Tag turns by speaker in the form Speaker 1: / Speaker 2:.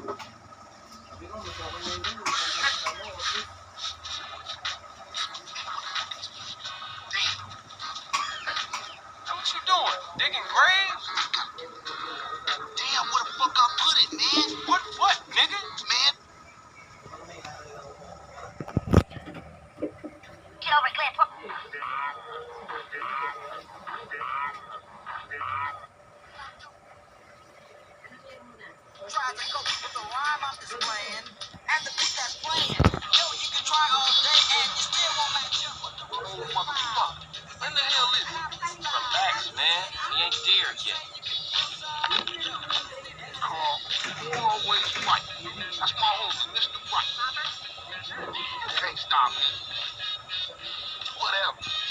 Speaker 1: What you doing? Digging graves?
Speaker 2: Damn, where the fuck I put it, man?
Speaker 1: What, nigga?
Speaker 2: Man.
Speaker 3: Get over it, Glenn.
Speaker 2: Try to go with the rhyme I'm displaying and the beat that's playing. Yo, you can try all day and you still won't match up with the
Speaker 1: Oh, motherfucker. When the hell is it? Relax, man. He ain't there yet. Carl, you always right. That's my homie, Mr. Right. Can't stop me. Whatever.